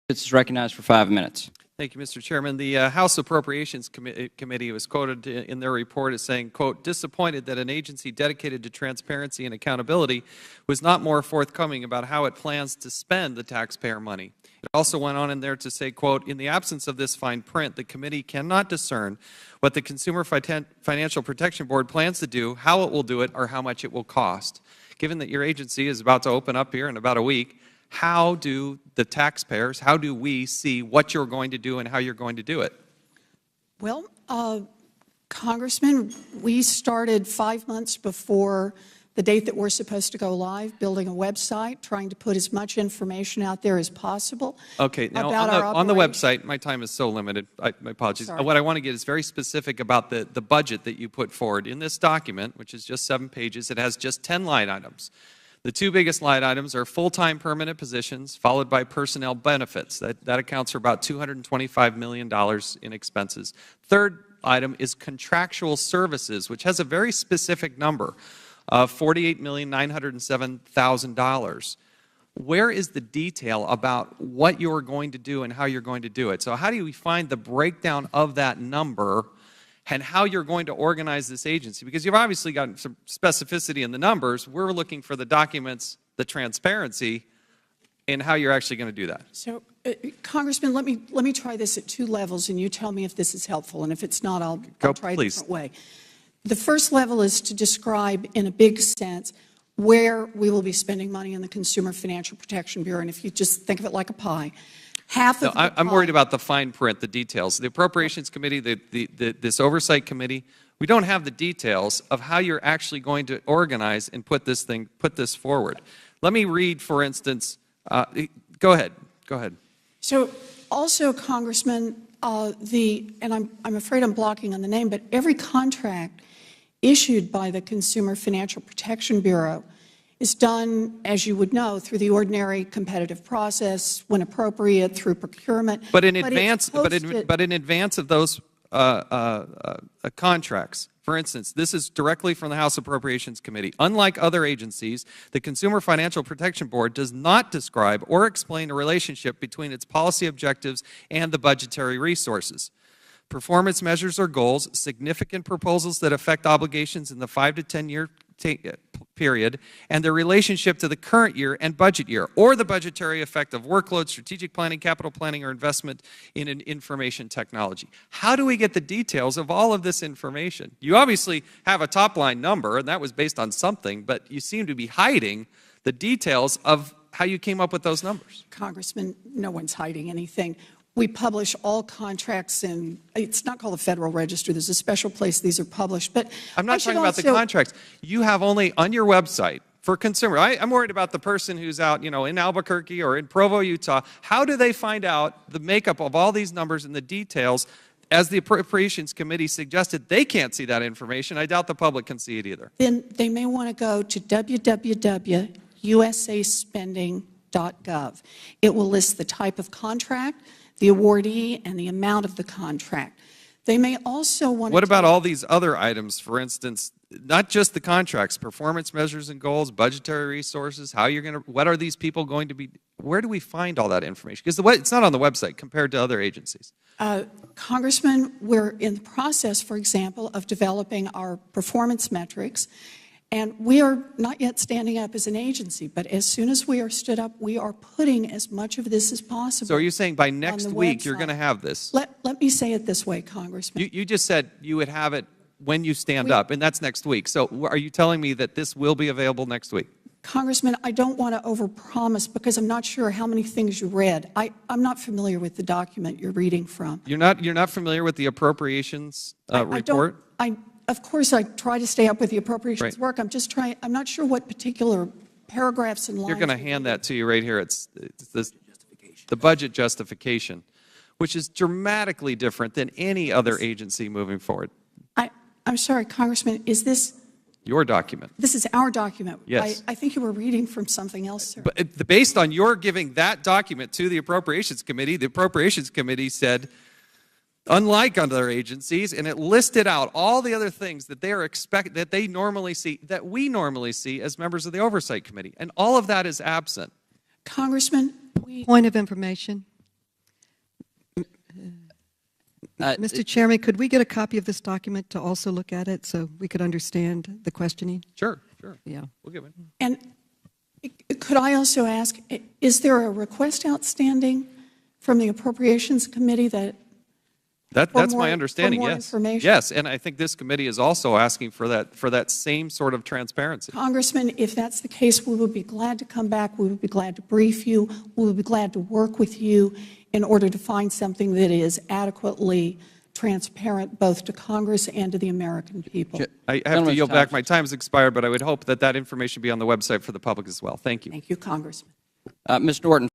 Is recognized for 5 minutes. Thank you, Mr. Chairman. The House Appropriations Committee was quoted in their report as saying, quote, disappointed that an agency dedicated to transparency and accountability was not more forthcoming about how it plans to spend the taxpayer money. It also went on in there to say, quote, in the absence of this fine print, the committee cannot discern what the Consumer Financial Protection Board plans to do, how it will do it, or how much it will cost. Given that your agency is about to open up here in about a week, how do the taxpayers, how do we see what you're going to do and how you're going to do it? Well, Congressman, we started 5 months before the date that we're supposed to go live, building a website, trying to put as much information out there as possible. Okay, now on the website, my time is so limited. My apologies. Sorry. What I want to get is very specific about the budget that you put forward. In this document, which is just 7 pages, it has just 10 line items. The two biggest line items are full-time permanent positions, followed by personnel benefits. That accounts for about $225 million in expenses. Third item is contractual services, which has a very specific number of $48,907,000. Where is the detail about what you're going to do and how you're going to do it? So how do we find the breakdown of that number and how you're going to organize this agency? Because you've obviously gotten some specificity in the numbers. We're looking for the documents, the transparency, and how you're actually going to do that. So, Congressman, let me try this at 2 levels, and you tell me if this is helpful, and if it's not, I'll try a different way. The first level is to describe, in a big sense, where we will be spending money in the Consumer Financial Protection Bureau, and if you just think of it like a pie. I'm worried about the fine print, the details. The Appropriations Committee, this Oversight Committee, we don't have the details of how you're actually going to organize and put this forward. Let me read, for instance, go ahead. So also, Congressman, and I'm afraid I'm blocking on the name, but every contract issued by the Consumer Financial Protection Bureau is done, as you would know, through the ordinary competitive process, when appropriate, through procurement. But in advance of those contracts, for instance, this is directly from the House Appropriations Committee. Unlike other agencies, the Consumer Financial Protection Board does not describe or explain a relationship between its policy objectives and the budgetary resources. Performance measures or goals, significant proposals that affect obligations in the 5 to 10 year period, and their relationship to the current year and budget year, or the budgetary effect of workload, strategic planning, capital planning, or investment in an information technology. How do we get the details of all of this information? You obviously have a top-line number, and that was based on something, but you seem to be hiding the details of how you came up with those numbers. Congressman, no one's hiding anything. We publish all contracts in, it's not called the Federal Register, there's a special place these are published. But I'm not talking about the contracts. You have only on your website for consumer. I'm worried about the person who's out, in Albuquerque or in Provo, Utah. How do they find out the makeup of all these numbers and the details? As the Appropriations Committee suggested, they can't see that information. I doubt the public can see it either. Then they may want to go to www.usaspending.gov. It will list the type of contract, the awardee, and the amount of the contract. They may also want to... What about all these other items, for instance, not just the contracts, performance measures and goals, budgetary resources, what are these people going to be, where do we find all that information? Because it's not on the website compared to other agencies. Congressman, we're in the process, for example, of developing our performance metrics. And we are not yet standing up as an agency, but as soon as we are stood up, we are putting as much of this as possible. So are you saying by next week you're going to have this? Let me say it this way, Congressman. You just said you would have it when you stand up, and that's next week. So are you telling me that this will be available next week? Congressman, I don't want to overpromise because I'm not sure how many things you read. I'm not familiar with the document you're reading from. You're not familiar with the appropriations report? Of course, I try to stay up with the appropriations work. I'm not sure what particular paragraphs and lines. You're going to hand that to you right here. It's the budget justification, which is dramatically different than any other agency moving forward. I'm sorry, Congressman, is this... Your document. This is our document. Yes. I think you were reading from something else, sir. But based on your giving that document to the Appropriations Committee, the Appropriations Committee said, unlike other agencies, and it listed out all the other things that that we normally see as members of the Oversight Committee, and all of that is absent. Congressman, Point of information. Mr. Chairman, could we get a copy of this document to also look at it so we could understand the questioning? Sure. Yeah. We'll give it. And could I also ask, is there a request outstanding from the Appropriations Committee that That's more- my understanding, for more yes. information? Yes, and I think this committee is also asking for that same sort of transparency. Congressman, if that's the case, we would be glad to come back. We would be glad to brief you. We would be glad to work with you in order to find something that is adequately transparent both to Congress and to the American people. I have to Gentleman's yield time back. is My time has expired, but I would hope that information be on the website for the public as well. Thank you. Thank you, Congressman. Ms. Norton.